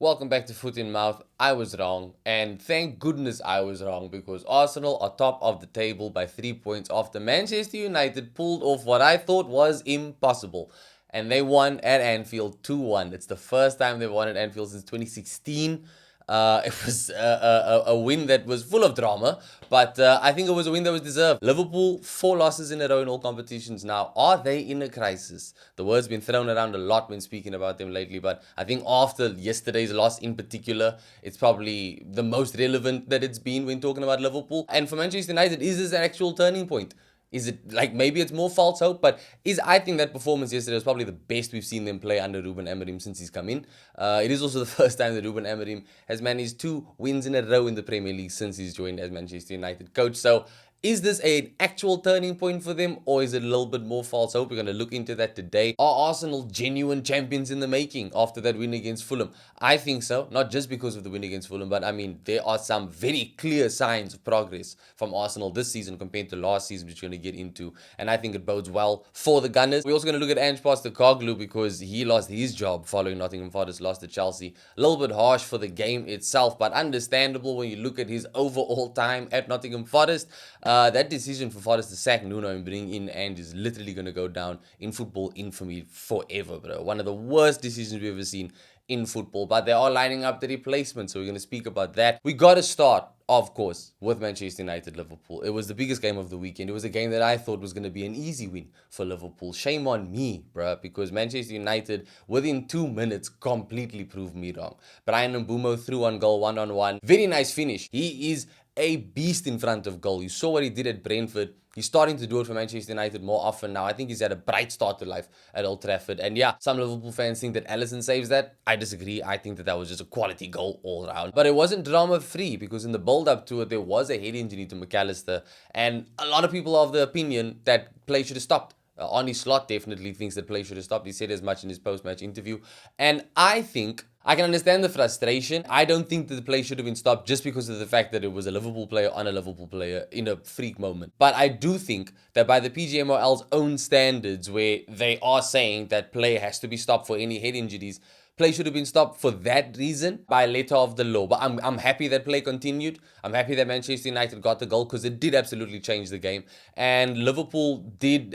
Welcome back to Foot in Mouth. I was wrong, and thank goodness I was wrong because Arsenal are top of the table by 3 points after Manchester United pulled off what I thought was impossible. And they won at Anfield 2-1. It's the first time they've won at Anfield since 2016. It was a win that was full of drama, but I think it was a win that was deserved. Liverpool, 4 losses in a row in all competitions now. Are they in a crisis? The word's been thrown around a lot when speaking about them lately, but I think after yesterday's loss in particular, it's probably the most relevant that it's been when talking about Liverpool. And for Manchester United, is this an actual turning point? Is it like maybe it's more false hope, but I think that performance yesterday was probably the best we've seen them play under Ruben Amorim since he's come in. It is also the first time that Ruben Amorim has managed 2 wins in a row in the Premier League since he's joined as Manchester United coach. So is this an actual turning point for them, or is it a little bit more false hope? We're going to look into that today. Are Arsenal genuine champions in the making after that win against Fulham? I think so, not just because of the win against Fulham, but I mean, there are some very clear signs of progress from Arsenal this season compared to last season, which we're going to get into, and I think it bodes well for the Gunners. We're also going to look at Ange Postecoglou because he lost his job following Nottingham Forest lost to Chelsea. A little bit harsh for the game itself, but understandable when you look at his overall time at Nottingham Forest. That decision for Forest to sack Nuno and bring in Ange is literally going to go down in football infamy forever, bro. One of the worst decisions we've ever seen in football, but they are lining up the replacements, so we're going to speak about that. We got to start, of course, with Manchester United Liverpool. It was the biggest game of the weekend. It was a game that I thought was going to be an easy win for Liverpool. Shame on me, bruh, because Manchester United, within 2 minutes, completely proved me wrong. Brian Mbeumo threw on goal 1-on-1. Very nice finish. He is a beast in front of goal. You saw what he did at Brentford. He's starting to do it for Manchester United more often now. I think he's had a bright start to life at Old Trafford. And yeah, some Liverpool fans think that Alisson saves that. I disagree. I think that was just a quality goal all around. But it wasn't drama-free because in the build-up to it, there was a head injury to McAllister. And a lot of people are of the opinion that play should have stopped. Arne Slot definitely thinks that play should have stopped. He said as much in his post-match interview. And I think I can understand the frustration. I don't think that the play should have been stopped just because of the fact that it was a Liverpool player on a Liverpool player in a freak moment. But I do think that by the PGMOL's own standards, where they are saying that play has to be stopped for any head injuries, play should have been stopped for that reason by letter of the law. But I'm happy that play continued. I'm happy that Manchester United got the goal because it did absolutely change the game. And Liverpool they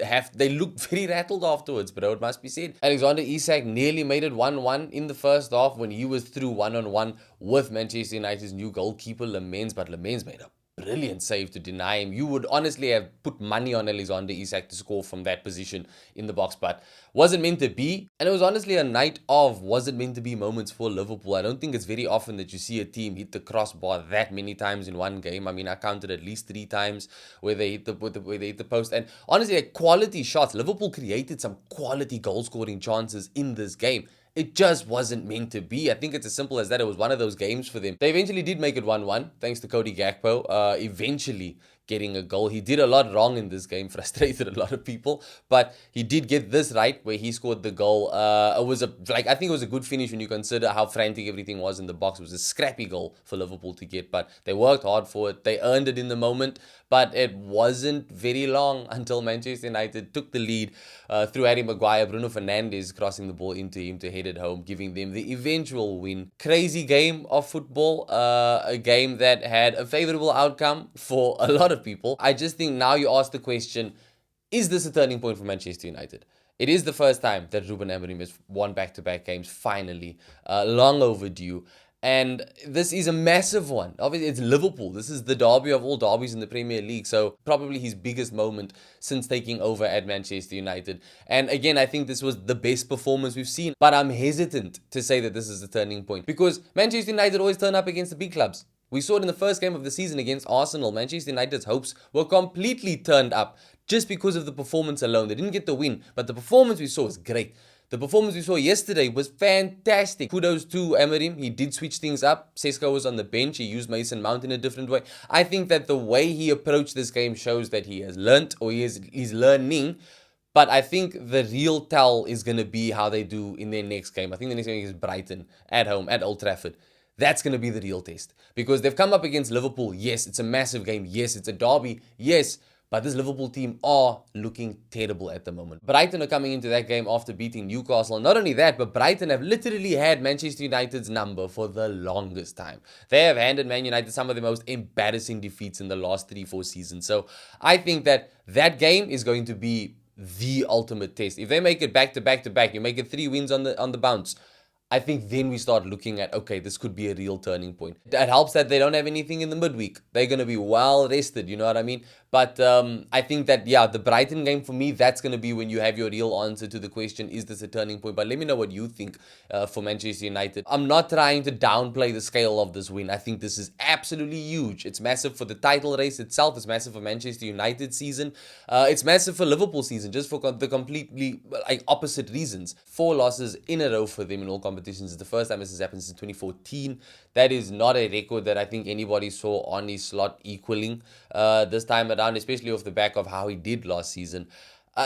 looked very rattled afterwards, bro, it must be said. Alexander Isak nearly made it 1-1 in the first half when he was through 1-on-1 with Manchester United's new goalkeeper, Lemens, but Lemens made a brilliant save to deny him. You would honestly have put money on Alexander Isak to score from that position in the box, but wasn't meant to be. And it was honestly a night of wasn't meant to be moments for Liverpool. I don't think it's very often that you see a team hit the crossbar that many times in one game. I mean, I counted at least 3 times where they hit the post. And honestly, like, quality shots. Liverpool created some quality goal-scoring chances in this game. It just wasn't meant to be. I think it's as simple as that. It was one of those games for them. They eventually did make it 1-1, thanks to Cody Gakpo, eventually getting a goal. He did a lot wrong in this game, frustrated a lot of people, but he did get this right where he scored the goal. I think it was a good finish when you consider how frantic everything was in the box. It was a scrappy goal for Liverpool to get, but they worked hard for it. They earned it in the moment, but it wasn't very long until Manchester United took the lead through Harry Maguire, Bruno Fernandes crossing the ball into him to head it home, giving them the eventual win. Crazy game of football, a game that had a favourable outcome for a lot of people. I just think now you ask the question, is this a turning point for Manchester United? It is the first time that Ruben Amorim has won back-to-back games, finally. Long overdue. And this is a massive one. Obviously, it's Liverpool. This is the derby of all derbies in the Premier League. So probably his biggest moment since taking over at Manchester United. And again, I think this was the best performance we've seen. But I'm hesitant to say that this is a turning point because Manchester United always turn up against the big clubs. We saw it in the first game of the season against Arsenal. Manchester United's hopes were completely turned up just because of the performance alone. They didn't get the win, but the performance we saw was great. The performance we saw yesterday was fantastic. Kudos to Amorim. He did switch things up. Sesko was on the bench. He used Mason Mount in a different way. I think that the way he approached this game shows that he has learnt, or he's learning. But I think the real tell is going to be how they do in their next game. I think the next game is Brighton at home at Old Trafford. That's going to be the real test because they've come up against Liverpool. Yes, it's a massive game. Yes, it's a derby. Yes, But this Liverpool team are looking terrible at the moment. Brighton are coming into that game after beating Newcastle. Not only that, but Brighton have literally had Manchester United's number for the longest time. They have handed Man United some of the most embarrassing defeats in the last 3-4 seasons. So I think that game is going to be the ultimate test. If they make it back to back to back, you make it 3 wins on the bounce, I think then we start looking at, okay, this could be a real turning point. It helps that they don't have anything in the midweek. They're going to be well rested, you know what I mean? But I think that, yeah, the Brighton game for me, that's going to be when you have your real answer to the question, is this a turning point? But let me know what you think for Manchester United. I'm not trying to downplay the scale of this win. I think this is absolutely huge. It's massive for the title race itself. It's massive for Manchester United season. It's massive for Liverpool season, just for the completely opposite reasons. 4 losses in a row for them in all competitions. It's the first time this has happened since 2014. That is not a record that I think anybody saw Arne Slot equaling this time around, especially off the back of how he did last season.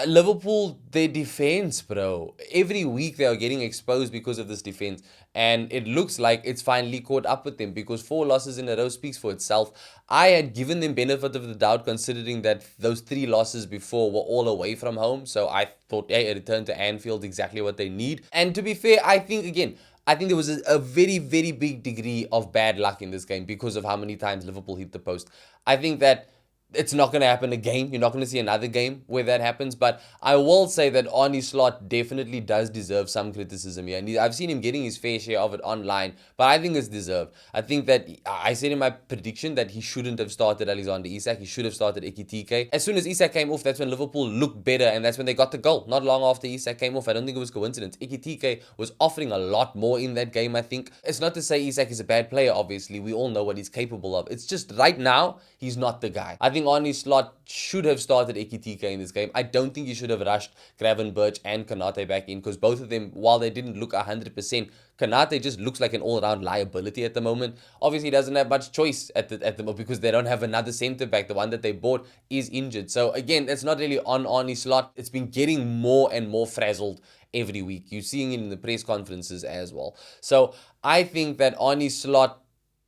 Liverpool, their defense, bro. Every week they are getting exposed because of this defense. And it looks like it's finally caught up with them because 4 losses in a row speaks for itself. I had given them benefit of the doubt considering that those 3 losses before were all away from home. So I thought, hey, a return to Anfield, exactly what they need. And to be fair, I think there was a very, very big degree of bad luck in this game because of how many times Liverpool hit the post. I think that it's not going to happen again. You're not going to see another game where that happens. But I will say that Arne Slot definitely does deserve some criticism here. And I've seen him getting his fair share of it online. But I think it's deserved. I think that I said in my prediction that he shouldn't have started Alexander Isak. He should have started Ekitike. As soon as Isak came off, that's when Liverpool looked better. And that's when they got the goal. Not long after Isak came off. I don't think it was coincidence. Ekitike was offering a lot more in that game, I think. It's not to say Isak is a bad player, obviously. We all know what he's capable of. It's just right now, he's not the guy. I think Arne Slot should have started Ekitike in this game. I don't think he should have rushed Gravenberch and Konate back in because both of them, while they didn't look 100%, Konate just looks like an all-around liability at the moment. Obviously, he doesn't have much choice at the moment because they don't have another centre-back. The one that they bought is injured. So again, that's not really on Arne Slot. It's been getting more and more frazzled every week. You're seeing it in the press conferences as well. So I think that Arne Slot,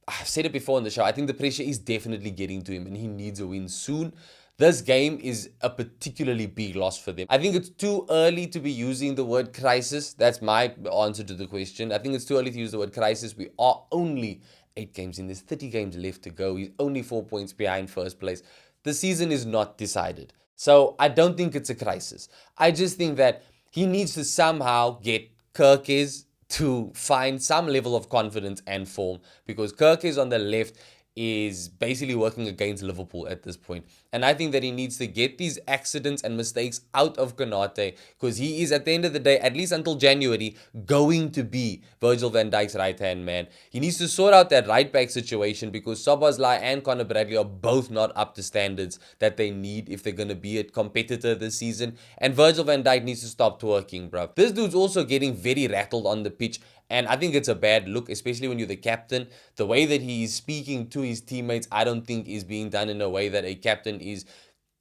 I've said it before in the show, I think the pressure is definitely getting to him and he needs a win soon. This game is a particularly big loss for them. I think it's too early to be using the word crisis. That's my answer to the question. I think it's too early to use the word crisis. We are only 8 games in. There's 30 games left to go. He's only 4 points behind first place. The season is not decided. So I don't think it's a crisis. I just think that he needs to somehow get Gyokeres to find some level of confidence and form because Gyokeres on the left is basically working against Liverpool at this point. And I think that he needs to get these accidents and mistakes out of Konate because he is, at the end of the day, at least until January, going to be Virgil van Dijk's right-hand man. He needs to sort out that right-back situation because Szoboszlai and Conor Bradley are both not up to standards that they need if they're going to be a competitor this season. And Virgil van Dijk needs to stop twerking, bro. This dude's also getting very rattled on the pitch. And I think it's a bad look, especially when you're the captain. The way that he is speaking to his teammates, I don't think is being done in a way that a captain is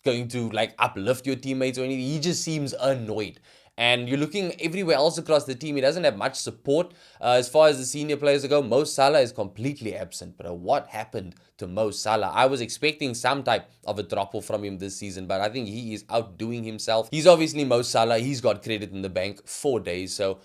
going to uplift your teammates or anything. He just seems annoyed. And you're looking everywhere else across the team. He doesn't have much support. As far as the senior players go, Mo Salah is completely absent. But what happened to Mo Salah? I was expecting some type of a drop-off from him this season, but I think he is outdoing himself. He's obviously Mo Salah. He's got credit in the bank, 4 days. So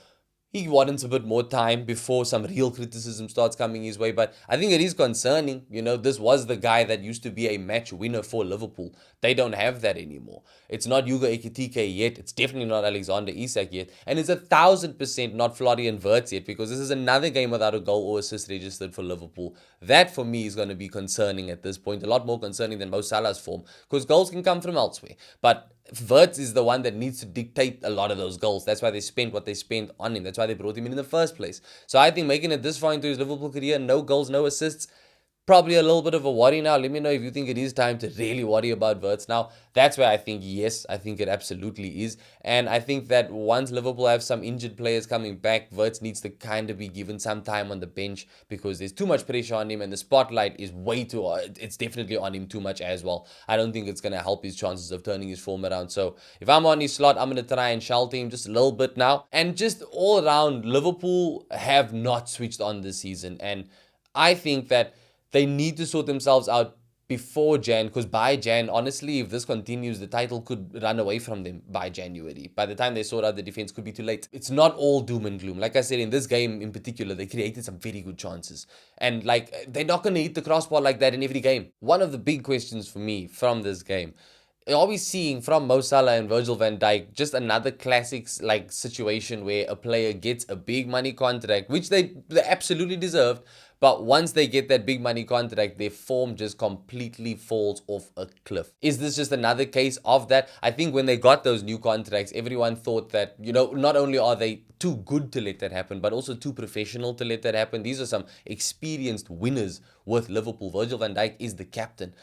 he warrants a bit more time before some real criticism starts coming his way. But I think it is concerning. You know, this was the guy that used to be a match winner for Liverpool. They don't have that anymore. It's not Hugo Ekitike yet. It's definitely not Alexander Isak yet. And it's 1,000% not Florian Wirtz yet because this is another game without a goal or assist registered for Liverpool. That for me is going to be concerning at this point. A lot more concerning than Mo Salah's form because goals can come from elsewhere. But Wirtz is the one that needs to dictate a lot of those goals. That's why they spent what they spent on him. That's why they brought him in the first place. So I think making it this far into his Liverpool career, no goals, no assists, probably a little bit of a worry now. Let me know if you think it is time to really worry about Wirtz now. That's where I think, yes, I think it absolutely is. And I think that once Liverpool have some injured players coming back, Wirtz needs to kind of be given some time on the bench because there's too much pressure on him and the spotlight is way too, it's definitely on him too much as well. I don't think it's going to help his chances of turning his form around. So if I'm on his slot, I'm going to try and shelter him just a little bit now. And just all around, Liverpool have not switched on this season. And I think that they need to sort themselves out before Jan, because by Jan, honestly, if this continues, the title could run away from them by January. By the time they sort out the defense, could be too late. It's not all doom and gloom. Like I said, in this game in particular, they created some very good chances. And like, they're not going to hit the crossbar like that in every game. One of the big questions for me from this game, are we seeing from Mo Salah and Virgil van Dijk just another classic like situation where a player gets a big money contract, which they absolutely deserved, but once they get that big money contract, their form just completely falls off a cliff? Is this just another case of that? I think when they got those new contracts, everyone thought that, not only are they too good to let that happen, but also too professional to let that happen. These are some experienced winners with Liverpool. Virgil van Dijk is the captain,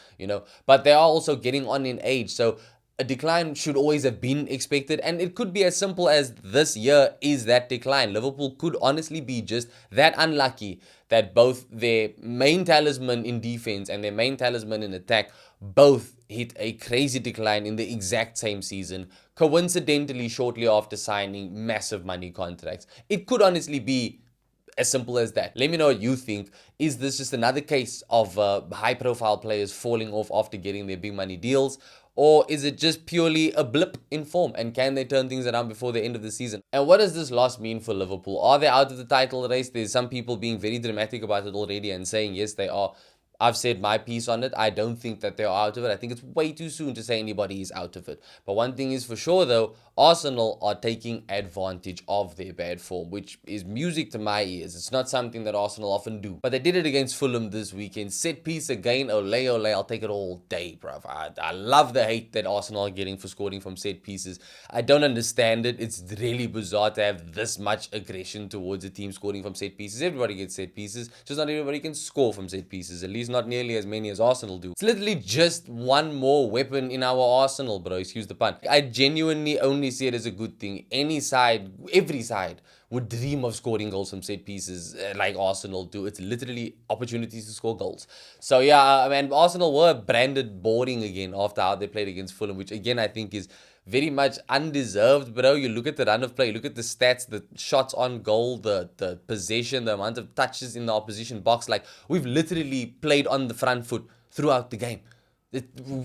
but they are also getting on in age. So a decline should always have been expected, and it could be as simple as this year is that decline. Liverpool could honestly be just that unlucky that both their main talisman in defense and their main talisman in attack both hit a crazy decline in the exact same season, coincidentally shortly after signing massive money contracts. It could honestly be as simple as that. Let me know what you think. Is this just another case of high-profile players falling off after getting their big money deals? Or is it just purely a blip in form? And can they turn things around before the end of the season? And what does this loss mean for Liverpool? Are they out of the title race? There's some people being very dramatic about it already and saying, yes, they are. I've said my piece on it. I don't think that they're out of it. I think it's way too soon to say anybody is out of it. But one thing is for sure, though, Arsenal are taking advantage of their bad form, which is music to my ears. It's not something that Arsenal often do. But they did it against Fulham this weekend. Set piece again, ole, I'll take it all day, bruv. I love the hate that Arsenal are getting for scoring from set pieces. I don't understand it. It's really bizarre to have this much aggression towards a team scoring from set pieces. Everybody gets set pieces, just not everybody can score from set pieces. At least not nearly as many as Arsenal do. It's literally just one more weapon in our arsenal, bro. Excuse the pun. I genuinely only see it as a good thing. Any side, every side would dream of scoring goals from set pieces like Arsenal do. It's literally opportunities to score goals. So yeah, man, Arsenal were branded boring again after how they played against Fulham, which again I think is very much undeserved, bro. You look at the run of play, look at the stats, the shots on goal, the possession, the amount of touches in the opposition box. Like, we've literally played on the front foot throughout the game.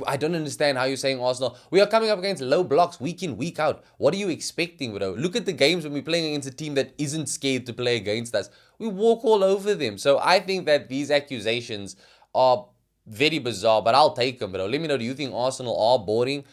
I don't understand how you're saying Arsenal. We are coming up against low blocks week in, week out. What are you expecting, bro? Look at the games when we're playing against a team that isn't scared to play against us. We walk all over them. So I think that these accusations are very bizarre, but I'll take them, bro. Let me know, do you think Arsenal are boring?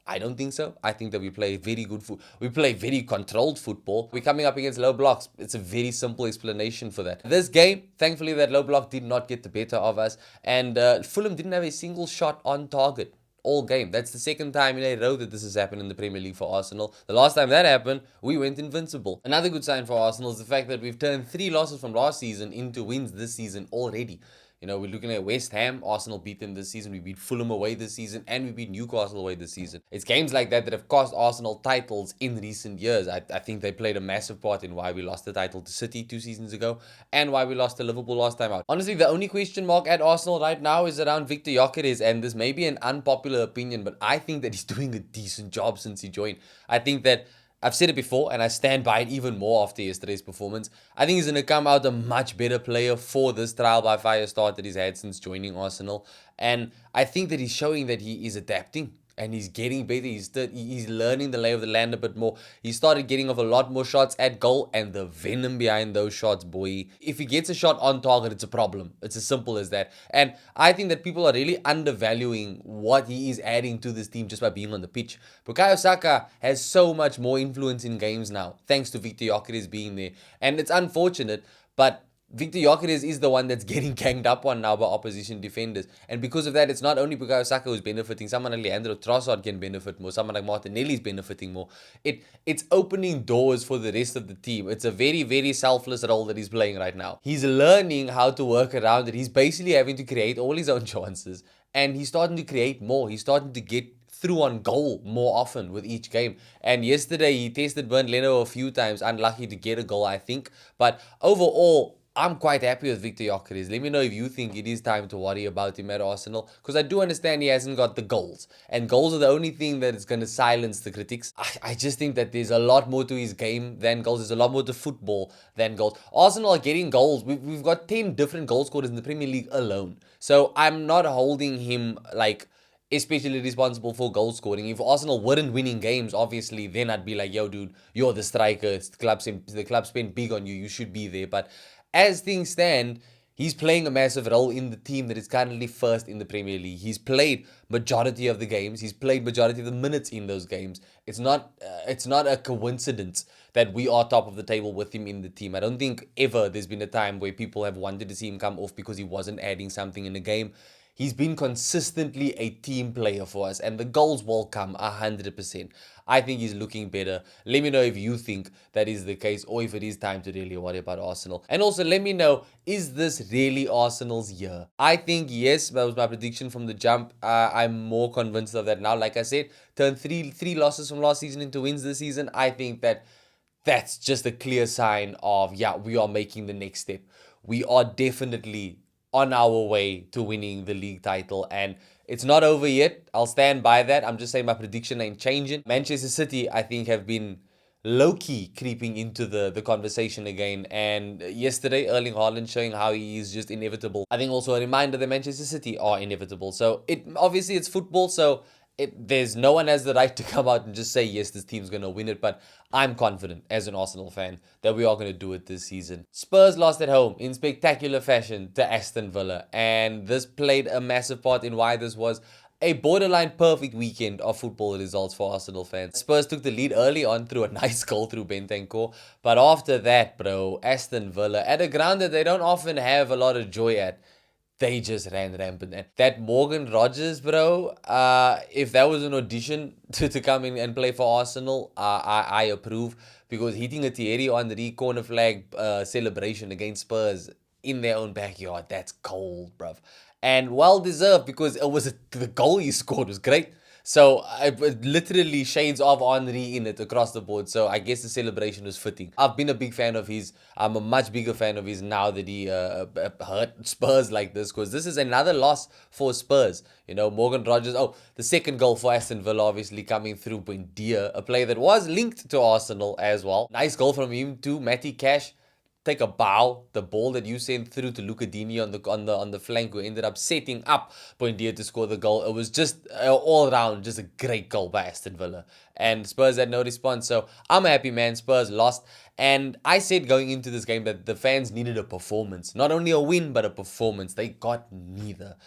I don't think so. I think that we play very good we play very controlled football. We're coming up against low blocks. It's a very simple explanation for that. This game, thankfully, that low block did not get the better of us. And Fulham didn't have a single shot on target all game. That's the second time in a row that this has happened in the Premier League for Arsenal. The last time that happened, we went invincible. Another good sign for Arsenal is the fact that we've turned 3 losses from last season into wins this season already. We're looking at West Ham. Arsenal beat them this season. We beat Fulham away this season. And we beat Newcastle away this season. It's games like that that have cost Arsenal titles in recent years. I think they played a massive part in why we lost the title to City 2 seasons ago. And why we lost to Liverpool last time out. Honestly, the only question mark at Arsenal right now is around Viktor Gyokeres. And this may be an unpopular opinion, but I think that he's doing a decent job since he joined. I think that I've said it before, and I stand by it even more after yesterday's performance. I think he's going to come out a much better player for this trial by fire start that he's had since joining Arsenal. And I think that he's showing that he is adapting. And he's getting better. He's learning the lay of the land a bit more. He started getting off a lot more shots at goal. And the venom behind those shots, boy. If he gets a shot on target, it's a problem. It's as simple as that. And I think that people are really undervaluing what he is adding to this team just by being on the pitch. Bukayo Saka has so much more influence in games now, thanks to Viktor Gyokeres being there. And it's unfortunate, but Viktor Gyokeres is the one that's getting ganged up on now by opposition defenders. And because of that, it's not only Bukayo Saka who's benefiting. Someone like Leandro Trossard can benefit more. Someone like Martinelli's benefiting more. It's opening doors for the rest of the team. It's a very, very selfless role that he's playing right now. He's learning how to work around it. He's basically having to create all his own chances. And he's starting to create more. He's starting to get through on goal more often with each game. And yesterday, he tested Burnley a few times. Unlucky to get a goal, I think. But overall, I'm quite happy with Viktor Gyokeres. Let me know if you think it is time to worry about him at Arsenal, because I do understand he hasn't got the goals. And goals are the only thing that is going to silence the critics. I just think that there's a lot more to his game than goals. There's a lot more to football than goals. Arsenal are getting goals. We've got 10 different goal scorers in the Premier League alone. So I'm not holding him like especially responsible for goal scoring. If Arsenal weren't winning games, obviously, then I'd be like, yo, dude, you're the striker. The club spent big on you. You should be there. But as things stand, he's playing a massive role in the team that is currently first in the Premier League. He's played majority of the games. He's played majority of the minutes in those games. It's not a coincidence that we are top of the table with him in the team. I don't think ever there's been a time where people have wanted to see him come off because he wasn't adding something in the game. He's been consistently a team player for us, and the goals will come 100%. I think he's looking better. Let me know if you think that is the case, or if it is time to really worry about Arsenal. And also, let me know, is this really Arsenal's year? I think yes, that was my prediction from the jump. I'm more convinced of that now. Like I said, turned three losses from last season into wins this season. I think that's just a clear sign of, yeah, we are making the next step. We are definitely on our way to winning the league title, and it's not over yet. I'll stand by that. I'm just saying my prediction ain't changing. Manchester City, I think, have been low-key creeping into the conversation again, and yesterday Erling Haaland showing how he is just inevitable. I think also a reminder that Manchester City are inevitable. So obviously it's football, so there's no one has the right to come out and just say, yes, this team's going to win it. But I'm confident as an Arsenal fan that we are going to do it this season. Spurs lost at home in spectacular fashion to Aston Villa. And this played a massive part in why this was a borderline perfect weekend of football results for Arsenal fans. Spurs took the lead early on through a nice goal through Bentancur. But after that, bro, Aston Villa, at a ground that they don't often have a lot of joy at, they just ran rampant. And that Morgan Rogers, bro, if that was an audition to come in and play for Arsenal, I approve. Because hitting a Thierry Henry corner flag celebration against Spurs in their own backyard, that's cold, bruv. And well deserved, because the goal he scored was great. So it literally shades of Henry in it across the board. So I guess the celebration was fitting. I've been a big fan of his. I'm a much bigger fan of his now that he hurt Spurs like this, because this is another loss for Spurs. You know, Morgan Rogers. Oh, the second goal for Aston Villa obviously coming through Buendia, a player that was linked to Arsenal as well. Nice goal from him too. Matty Cash. Take a bow. The ball that you sent through to Luca Dini on the flank, who ended up setting up Buendia to score the goal. It was just all around just a great goal by Aston Villa, and Spurs had no response. So I'm a happy man. Spurs lost, and I said going into this game that the fans needed a performance, not only a win but a performance. They got neither.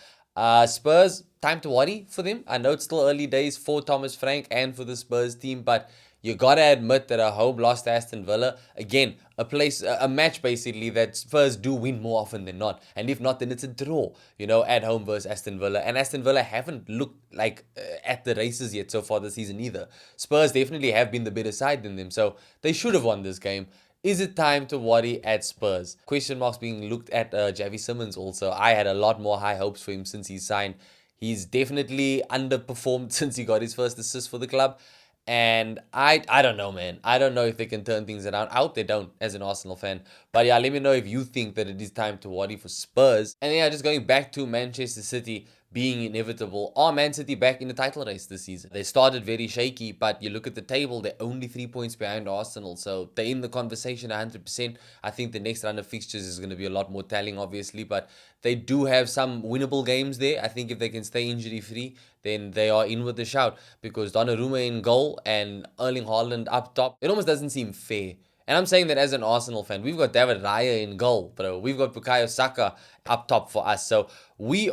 Spurs, time to worry for them. I know it's still early days for Thomas Frank and for the Spurs team, but you gotta admit that a home loss to Aston Villa, again, a match basically that Spurs do win more often than not. And if not, then it's a draw, you know, at home versus Aston Villa. And Aston Villa haven't looked like at the races yet so far this season either. Spurs definitely have been the better side than them, so they should have won this game. Is it time to worry at Spurs? Question marks being looked at Javi Simmons also. I had a lot more high hopes for him since he signed. He's definitely underperformed since he got his first assist for the club. And I don't know, man. I don't know if they can turn things around. I hope they don't, as an Arsenal fan. But yeah, let me know if you think that it is time to worry for Spurs. And yeah, just going back to Manchester City being inevitable. Are Man City back in the title race this season? They started very shaky, but you look at the table, they're only 3 points behind Arsenal. So they're in the conversation 100%. I think the next round of fixtures is going to be a lot more telling, obviously. But they do have some winnable games there. I think if they can stay injury-free, then they are in with the shout. Because Donnarumma in goal and Erling Haaland up top, it almost doesn't seem fair. And I'm saying that as an Arsenal fan. We've got David Raya in goal, bro. We've got Bukayo Saka up top for us. So we're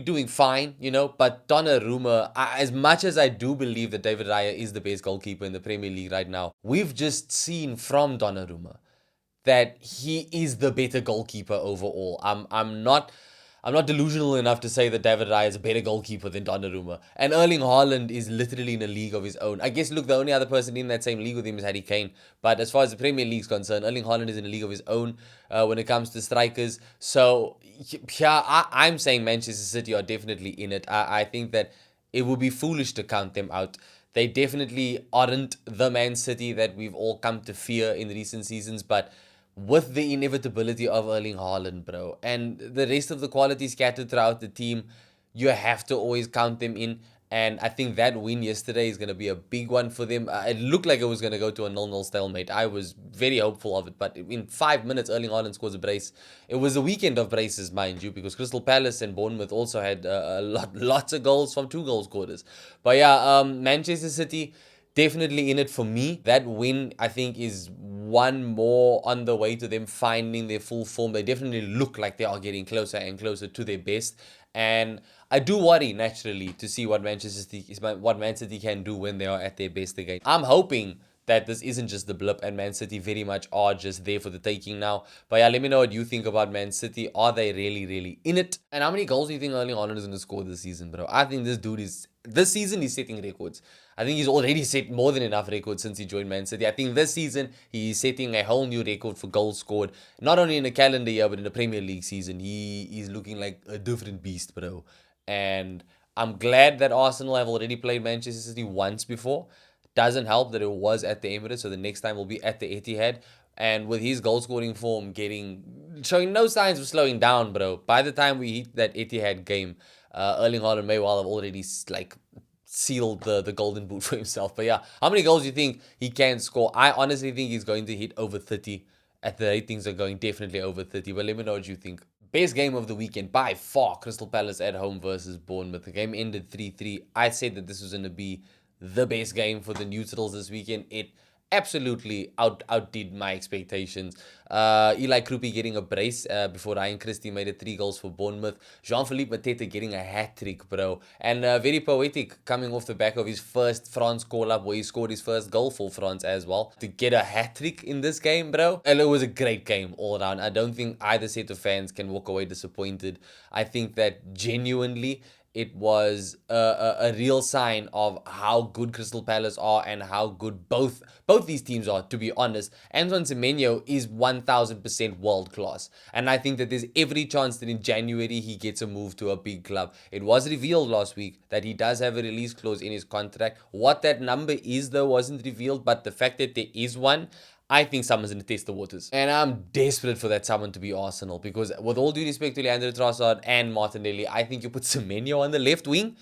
doing fine, you know. But Donnarumma, as much as I do believe that David Raya is the best goalkeeper in the Premier League right now, we've just seen from Donnarumma that he is the better goalkeeper overall. I'm not delusional enough to say that David Raya is a better goalkeeper than Donnarumma. And Erling Haaland is literally in a league of his own. I guess, look, the only other person in that same league with him is Harry Kane. But as far as the Premier League is concerned, Erling Haaland is in a league of his own when it comes to strikers. So, yeah, I'm saying Manchester City are definitely in it. I think that it would be foolish to count them out. They definitely aren't the Man City that we've all come to fear in recent seasons, but with the inevitability of Erling Haaland, bro, and the rest of the quality scattered throughout the team, you have to always count them in. And I think that win yesterday is going to be a big one for them. It looked like it was going to go to a 0-0 stalemate. I was very hopeful of it. But in 5 minutes, Erling Haaland scores a brace. It was a weekend of braces, mind you, because Crystal Palace and Bournemouth also had lots of goals from 2 goal scorers. But yeah, Manchester City definitely in it for me. That win, I think, is one more on the way to them finding their full form. They definitely look like they are getting closer and closer to their best. And I do worry naturally to see what Man City can do when they are at their best again. I'm hoping that this isn't just the blip and Man City very much are just there for the taking now. But yeah, let me know what you think about Man City. Are they really, really in it? And how many goals do you think Erling Haaland is going to score this season, bro? I think this season he's setting records. I think he's already set more than enough records since he joined Man City. I think this season he's setting a whole new record for goals scored, not only in a calendar year but in the Premier League season. He is looking like a different beast, bro. And I'm glad that Arsenal have already played Manchester City once before. Doesn't help that it was at the Emirates, so the next time will be at the Etihad. And with his goal scoring form showing no signs of slowing down, bro. By the time we hit that Etihad game, Erling Haaland may well have already sealed the golden boot for himself. But yeah, how many goals do you think he can score? I honestly think he's going to hit over 30. At the rate things are going, definitely over 30. But let me know what you think. Best game of the weekend by far, Crystal Palace at home versus Bournemouth. The game ended 3-3. I said that this was going to be the best game for the neutrals this weekend. It absolutely outdid my expectations. Eli Krupi getting a brace before Ryan Christie made it 3 goals for Bournemouth. Jean-Philippe Mateta getting a hat-trick, bro. And very poetic coming off the back of his first France call-up where he scored his first goal for France as well. To get a hat-trick in this game, bro. And it was a great game all around. I don't think either set of fans can walk away disappointed. I think that genuinely it was a real sign of how good Crystal Palace are and how good both these teams are, to be honest. Antoine Semenyo is 1000% world class. And I think that there's every chance that in January he gets a move to a big club. It was revealed last week that he does have a release clause in his contract. What that number is, though, wasn't revealed. But the fact that there is one, I think someone's going to test the waters. And I'm desperate for that someone to be Arsenal. Because with all due respect to Leandro Trossard and Martinelli, I think you put Semenyo on the left wing,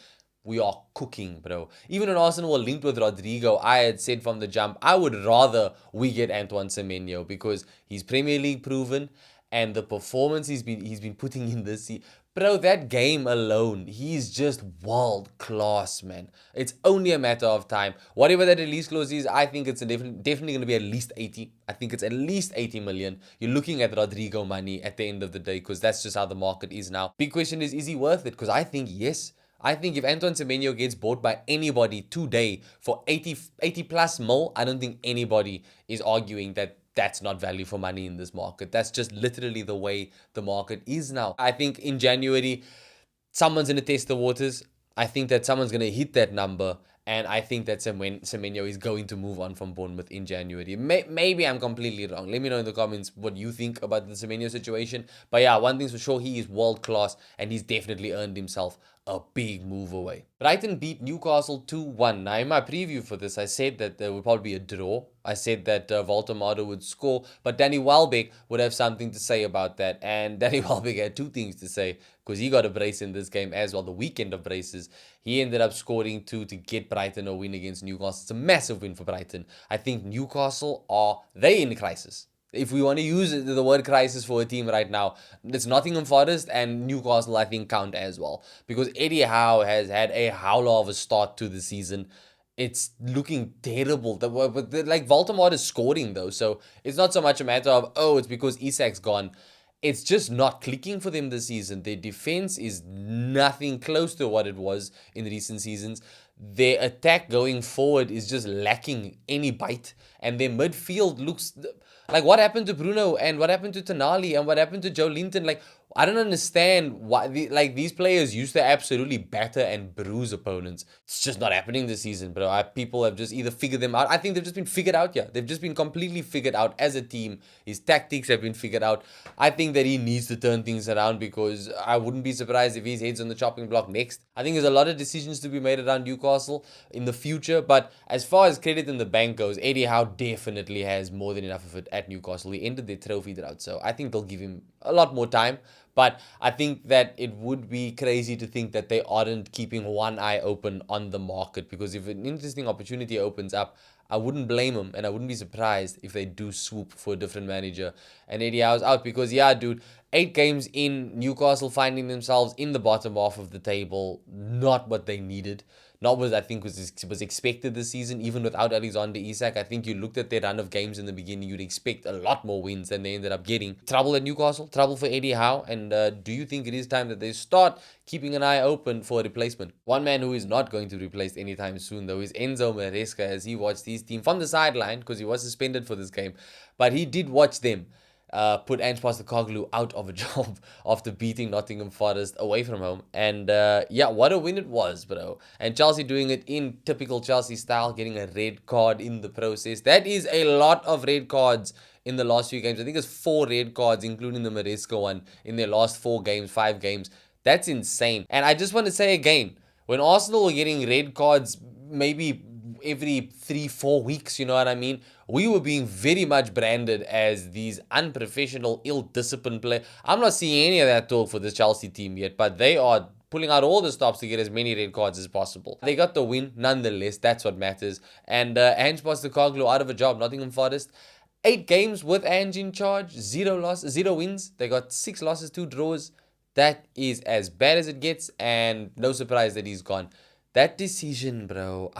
we are cooking, bro. Even when Arsenal were linked with Rodrigo, I had said from the jump, I would rather we get Antoine Semenyo because he's Premier League proven and the performance he's been putting in this season. Bro, that game alone, he's just world class, man. It's only a matter of time. Whatever that release clause is, I think it's definitely going to be at least 80. I think it's at least 80 million. You're looking at Rodrigo money at the end of the day because that's just how the market is now. Big question is he worth it? Because I think yes. I think if Antoine Semenyo gets bought by anybody today for 80 plus mil, I don't think anybody is arguing that that's not value for money in this market. That's just literally the way the market is now. I think in January, someone's going to test the waters. I think that someone's going to hit that number. And I think that Semenyo is going to move on from Bournemouth in January. Maybe I'm completely wrong. Let me know in the comments what you think about the Semenyo situation. But yeah, one thing's for sure, he is world class and he's definitely earned himself a big move away. Brighton beat Newcastle 2-1. Now, in my preview for this, I said that there would probably be a draw. I said that Voltemade would score, but Danny Welbeck would have something to say about that. And Danny Welbeck had 2 things to say because he got a brace in this game as well, the weekend of braces. He ended up scoring 2 to get Brighton a win against Newcastle. It's a massive win for Brighton. I think Newcastle they in crisis. If we want to use the word crisis for a team right now, it's Nottingham Forest and Newcastle, I think, count as well. Because Eddie Howe has had a howler of a start to the season. It's looking terrible. But Voltemade is scoring, though. So it's not so much a matter of, it's because Isak's gone. It's just not clicking for them this season. Their defense is nothing close to what it was in recent seasons. Their attack going forward is just lacking any bite. And their midfield looks like what happened to Bruno and what happened to Tonali and what happened to Joe Linton. Like, I don't understand why these players used to absolutely batter and bruise opponents. It's just not happening this season, bro. People have just either figured them out. I think they've just been figured out. Yeah, they've just been completely figured out as a team. His tactics have been figured out. I think that he needs to turn things around, because I wouldn't be surprised if his head's on the chopping block next. I think there's a lot of decisions to be made around Newcastle in the future. But as far as credit in the bank goes, Eddie Howe definitely has more than enough of it at Newcastle. He ended their trophy drought, so I think they'll give him a lot more time. But I think that it would be crazy to think that they aren't keeping one eye open on the market, because if an interesting opportunity opens up, I wouldn't blame them, and I wouldn't be surprised if they do swoop for a different manager and Eddie Howe's out. Because, yeah, dude, 8 games in, Newcastle finding themselves in the bottom half of the table, not what they needed. Not what I think was expected this season, even without Alexander Isak. I think you looked at their run of games in the beginning, you'd expect a lot more wins than they ended up getting. Trouble at Newcastle, trouble for Eddie Howe. And do you think it is time that they start keeping an eye open for a replacement? One man who is not going to be replaced anytime soon, though, is Enzo Maresca, as he watched his team from the sideline, because he was suspended for this game. But he did watch them put Ange Postecoglou out of a job after beating Nottingham Forest away from home. And yeah, what a win it was, bro. And Chelsea doing it in typical Chelsea style, getting a red card in the process. That is a lot of red cards in the last few games. I think it's 4 red cards, including the Maresca one, in their last 4 games, 5 games. That's insane. And I just want to say again, when Arsenal were getting red cards maybe every 3-4 weeks, you know what I mean, we were being very much branded as these unprofessional, ill-disciplined players. I'm not seeing any of that talk for this Chelsea team yet, but they are pulling out all the stops to get as many red cards as possible. They got the win nonetheless. That's what matters. And Ange Postecoglou out of a job. Nottingham Forest, 8 games with Ange in charge, 0 losses, 0 wins. They got 6 losses, 2 draws. That is as bad as it gets, and no surprise that he's gone. That decision, bro,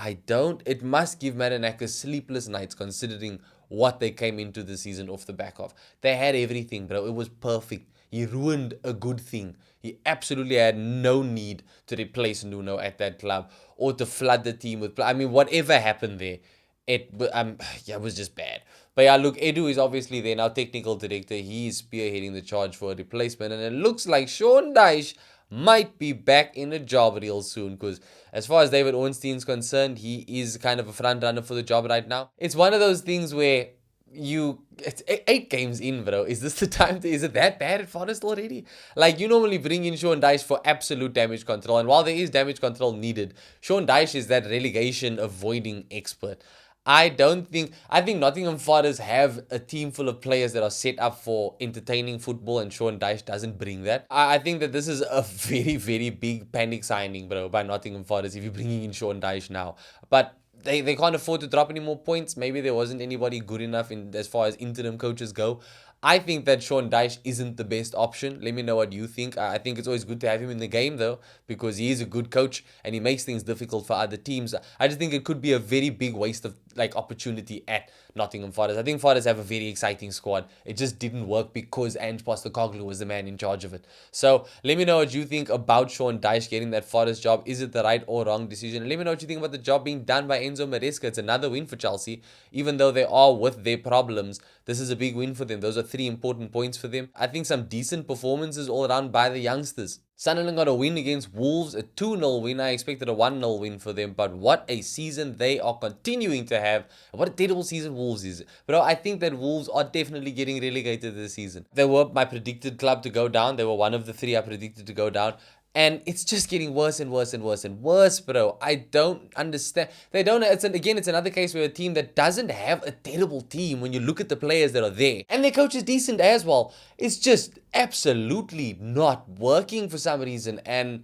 it must give Madanaka sleepless nights, considering what they came into the season off the back of. They had everything, bro. It was perfect. He ruined a good thing. He absolutely had no need to replace Nuno at that club or to flood the team with... I mean, whatever happened there, it was just bad. But yeah, look, Edu is obviously there now, technical director. He is spearheading the charge for a replacement. And it looks like Sean Dyche might be back in a job real soon, because as far as David Ornstein's concerned, he is kind of a front runner for the job right now. It's one of those things where it's 8 games in, bro. Is this the time is it that bad at Forest already? Like, you normally bring in Sean Dyche for absolute damage control, and while there is damage control needed, Sean Dyche is that relegation avoiding expert. I think Nottingham Forest have a team full of players that are set up for entertaining football, and Sean Dyche doesn't bring that. I think that this is a very, very big panic signing, bro, by Nottingham Forest if you're bringing in Sean Dyche now. But they can't afford to drop any more points. Maybe there wasn't anybody good enough as far as interim coaches go. I think that Sean Dyche isn't the best option. Let me know what you think. I think it's always good to have him in the game, though, because he is a good coach and he makes things difficult for other teams. I just think it could be a very big waste of opportunity at Nottingham Forest. I think Forest have a very exciting squad. It just didn't work because Ange Postecoglou was the man in charge of it. So let me know what you think about Sean Dyche getting that Forest job. Is it the right or wrong decision? And let me know what you think about the job being done by Enzo Maresca. It's another win for Chelsea. Even though they are with their problems, this is a big win for them. Those are 3 important points for them. I think some decent performances all around by the youngsters. Sunderland got a win against Wolves, a 2-0 win. I expected a 1-0 win for them, but what a season they are continuing to have. What a terrible season Wolves is. But I think that Wolves are definitely getting relegated this season. They were my predicted club to go down. They were one of the 3 I predicted to go down. And it's just getting worse and worse and worse and worse, bro. I don't understand. It's another case where a team that doesn't have a terrible team when you look at the players that are there. And their coach is decent as well. It's just absolutely not working for some reason. And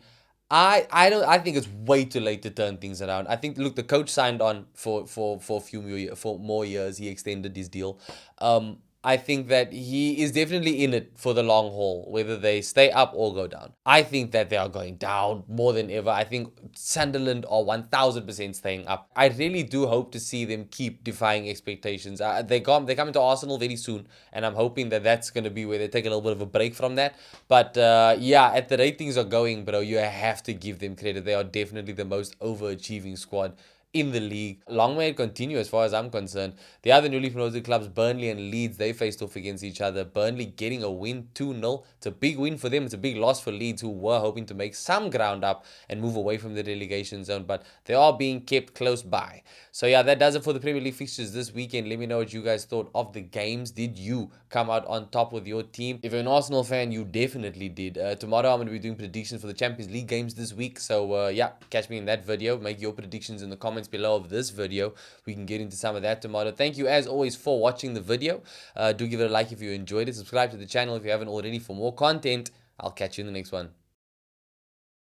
I think it's way too late to turn things around. I think, look, the coach signed on for more years. He extended his deal. I think that he is definitely in it for the long haul, whether they stay up or go down. I think that they are going down more than ever. I think Sunderland are 1000% staying up. I really do hope to see them keep defying expectations. They come into Arsenal very soon, and I'm hoping that that's going to be where they take a little bit of a break from that. But yeah, at the rate things are going, bro, you have to give them credit. They are definitely the most overachieving squad in the league. Long may it continue as far as I'm concerned. The other newly promoted clubs, Burnley and Leeds, they faced off against each other. Burnley getting a win 2-0. It's a big win for them. It's a big loss for Leeds, who were hoping to make some ground up and move away from the relegation zone, but they are being kept close by. So yeah, that does it for the Premier League fixtures this weekend. Let me know what you guys thought of the games. Did you come out on top with your team? If you're an Arsenal fan, you definitely did. Tomorrow I'm going to be doing predictions for the Champions League games this week. So yeah, catch me in that video. Make your predictions in the comments below of this video. We can get into some of that tomorrow. Thank you as always for watching the video. Do give it a like if you enjoyed it. Subscribe to the channel if you haven't already for more content. I'll catch you in the next one.